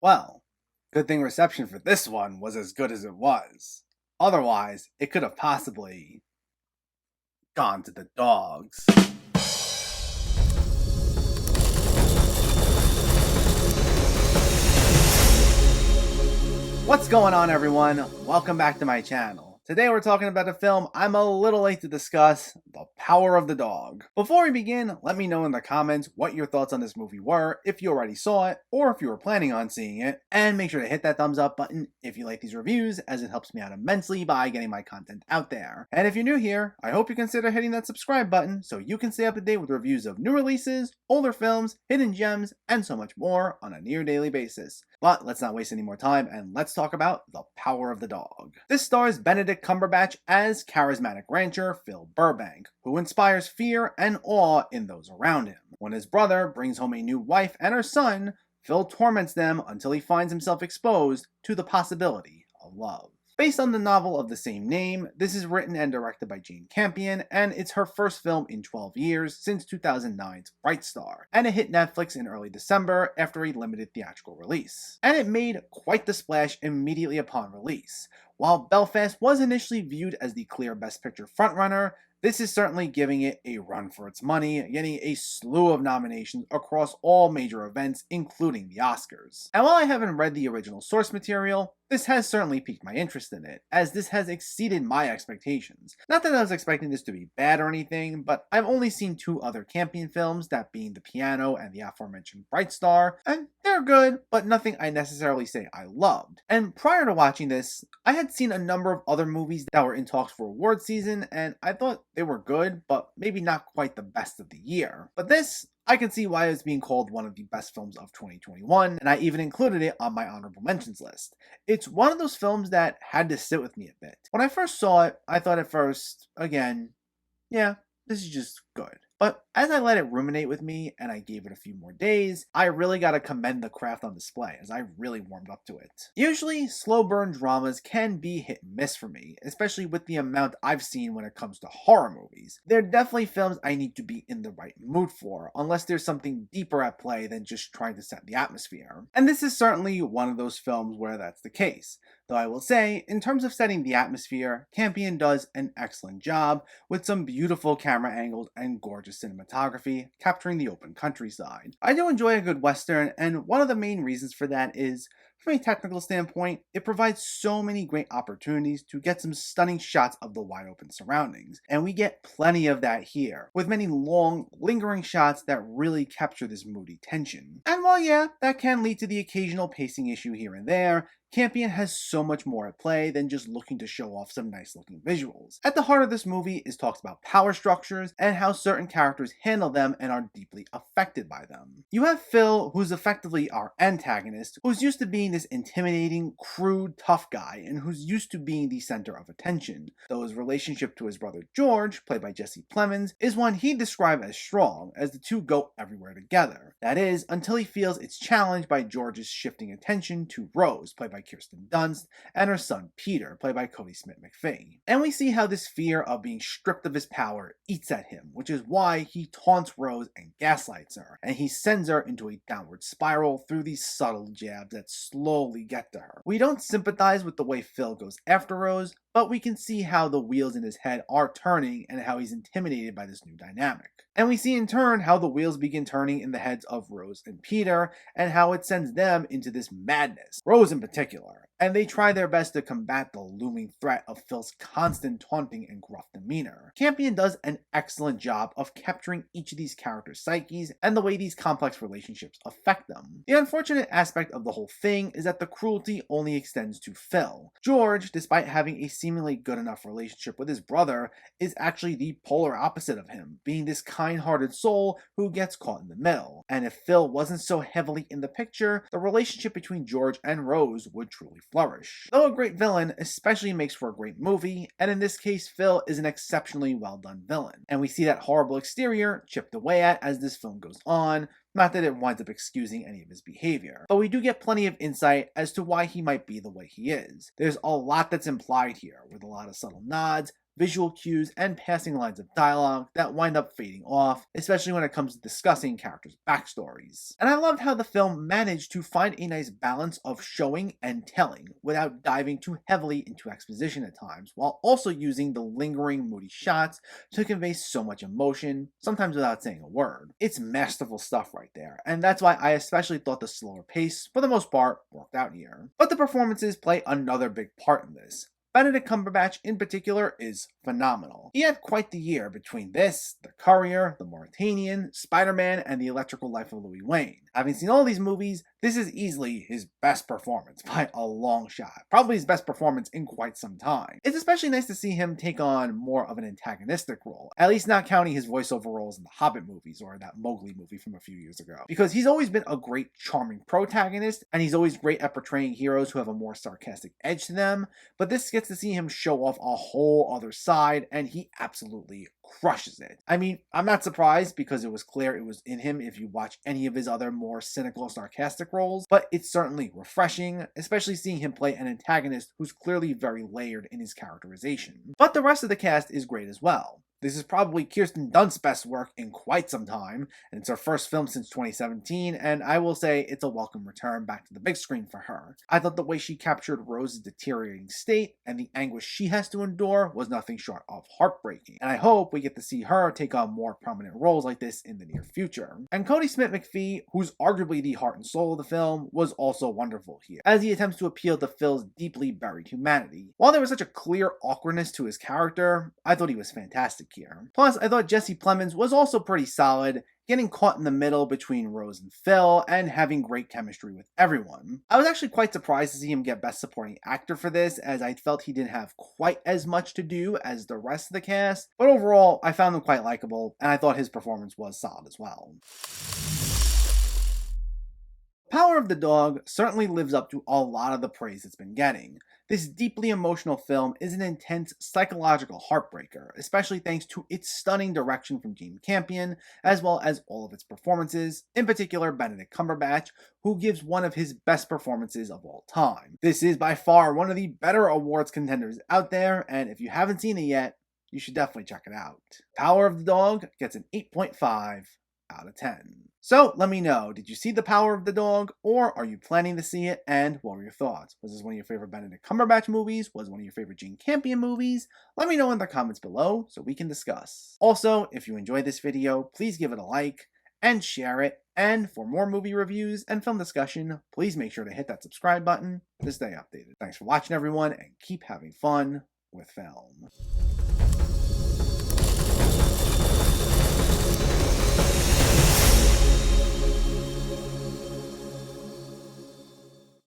Well, good thing reception for this one was as good as it was. Otherwise, it could have possibly gone to the dogs. What's going on, everyone? Welcome back to my channel. Today we're talking about a film I'm a little late to discuss, The Power of the Dog. Before we begin, let me know in the comments what your thoughts on this movie were, if you already saw it, or if you were planning on seeing it, and make sure to hit that thumbs up button if you like these reviews, as it helps me out immensely by getting my content out there. And if you're new here, I hope you consider hitting that subscribe button so you can stay up to date with reviews of new releases, older films, hidden gems, and so much more on a near daily basis. But let's not waste any more time and let's talk about The Power of the Dog. This stars Benedict Cumberbatch as charismatic rancher Phil Burbank, who inspires fear and awe in those around him. When his brother brings home a new wife and her son, Phil torments them until he finds himself exposed to the possibility of love. Based on the novel of the same name, this is written and directed by Jane Campion, and it's her first film in 12 years since 2009's Bright Star, and it hit Netflix in early December after a limited theatrical release. And it made quite the splash immediately upon release. While Belfast was initially viewed as the clear Best Picture frontrunner, this is certainly giving it a run for its money, getting a slew of nominations across all major events, including the Oscars. And while I haven't read the original source material, this has certainly piqued my interest in it, as this has exceeded my expectations. Not that I was expecting this to be bad or anything, but I've only seen two other Campion films, that being The Piano and the aforementioned Bright Star, and they're good, but nothing I necessarily say I loved. And prior to watching this, I had seen a number of other movies that were in talks for award season, and I thought they were good, but maybe not quite the best of the year. But this, I can see why it's being called one of the best films of 2021, and I even included it on my honorable mentions list. It's one of those films that had to sit with me a bit. When I first saw it, I thought at first, again, yeah, this is just good. But as I let it ruminate with me and I gave it a few more days, I really gotta commend the craft on display, as I really warmed up to it. Usually, slow burn dramas can be hit and miss for me, especially with the amount I've seen when it comes to horror movies. They're definitely films I need to be in the right mood for, unless there's something deeper at play than just trying to set the atmosphere. And this is certainly one of those films where that's the case. Though I will say, in terms of setting the atmosphere, Campion does an excellent job with some beautiful camera angles and gorgeous cinematography capturing the open countryside. I do enjoy a good western, and one of the main reasons for that is, from a technical standpoint, it provides so many great opportunities to get some stunning shots of the wide open surroundings, and we get plenty of that here, with many long, lingering shots that really capture this moody tension. And while yeah, that can lead to the occasional pacing issue here and there, Campion has so much more at play than just looking to show off some nice looking visuals. At the heart of this movie is talks about power structures and how certain characters handle them and are deeply affected by them. You have Phil, who's effectively our antagonist, who's used to being this intimidating, crude, tough guy, and who's used to being the center of attention, though his relationship to his brother George, played by Jesse Plemons, is one he'd describe as strong, as the two go everywhere together. That is, until he feels it's challenged by George's shifting attention to Rose, played by Kirsten Dunst, and her son Peter, played by Cody Smith-McPhee. And we see how this fear of being stripped of his power eats at him, which is why he taunts Rose and gaslights her, and he sends her into a downward spiral through these subtle jabs that slowly get to her. We don't sympathize with the way Phil goes after Rose, but we can see how the wheels in his head are turning and how he's intimidated by this new dynamic. And we see in turn how the wheels begin turning in the heads of Rose and Peter, and how it sends them into this madness, Rose in particular. And they try their best to combat the looming threat of Phil's constant taunting and gruff demeanor. Campion does an excellent job of capturing each of these characters' psyches and the way these complex relationships affect them. The unfortunate aspect of the whole thing is that the cruelty only extends to Phil. George, despite having a seemingly good enough relationship with his brother, is actually the polar opposite of him, being this kind-hearted soul who gets caught in the middle. And if Phil wasn't so heavily in the picture, the relationship between George and Rose would truly flourish. Though a great villain especially makes for a great movie, and in this case Phil is an exceptionally well done villain. And we see that horrible exterior chipped away at as this film goes on, not that it winds up excusing any of his behavior, but we do get plenty of insight as to why he might be the way he is. There's a lot that's implied here, with a lot of subtle nods, visual cues, and passing lines of dialogue that wind up fading off, especially when it comes to discussing characters' backstories. And I loved how the film managed to find a nice balance of showing and telling without diving too heavily into exposition at times, while also using the lingering, moody shots to convey so much emotion, sometimes without saying a word. It's masterful stuff right there, and that's why I especially thought the slower pace, for the most part, worked out here. But the performances play another big part in this. Benedict Cumberbatch in particular is phenomenal. He had quite the year between this, The Courier, The Mauritanian, Spider-Man, and The Electrical Life of Louis Wayne. Having seen all these movies, this is easily his best performance by a long shot. Probably his best performance in quite some time. It's especially nice to see him take on more of an antagonistic role, at least not counting his voiceover roles in the Hobbit movies or that Mowgli movie from a few years ago. Because he's always been a great, charming protagonist, and he's always great at portraying heroes who have a more sarcastic edge to them, but this gets to see him show off a whole other side, and he absolutely crushes it. I mean, I'm not surprised because it was clear it was in him if you watch any of his other more cynical, sarcastic roles, but it's certainly refreshing, especially seeing him play an antagonist who's clearly very layered in his characterization. But the rest of the cast is great as well. This is probably Kirsten Dunst's best work in quite some time, and it's her first film since 2017, and I will say it's a welcome return back to the big screen for her. I thought the way she captured Rose's deteriorating state and the anguish she has to endure was nothing short of heartbreaking, and I hope we get to see her take on more prominent roles like this in the near future. And Cody Smith-McPhee, who's arguably the heart and soul of the film, was also wonderful here, as he attempts to appeal to Phil's deeply buried humanity. While there was such a clear awkwardness to his character, I thought he was fantastic here. Plus, I thought Jesse Plemons was also pretty solid, getting caught in the middle between Rose and Phil, and having great chemistry with everyone. I was actually quite surprised to see him get Best Supporting Actor for this, as I felt he didn't have quite as much to do as the rest of the cast, but overall, I found him quite likable, and I thought his performance was solid as well. Power of the Dog certainly lives up to a lot of the praise it's been getting. This deeply emotional film is an intense psychological heartbreaker, especially thanks to its stunning direction from Jane Campion, as well as all of its performances, in particular Benedict Cumberbatch, who gives one of his best performances of all time. This is by far one of the better awards contenders out there, and if you haven't seen it yet, you should definitely check it out. Power of the Dog gets an 8.5 out of 10. So let me know, did you see The Power of the Dog, or are you planning to see it, and what were your thoughts? Was this one of your favorite Benedict Cumberbatch movies? Was it one of your favorite Jane Campion movies? Let me know in the comments below so we can discuss. Also, if you enjoyed this video, please give it a like and share it, and for more movie reviews and film discussion, please make sure to hit that subscribe button to stay updated. Thanks for watching everyone, and keep having fun with film.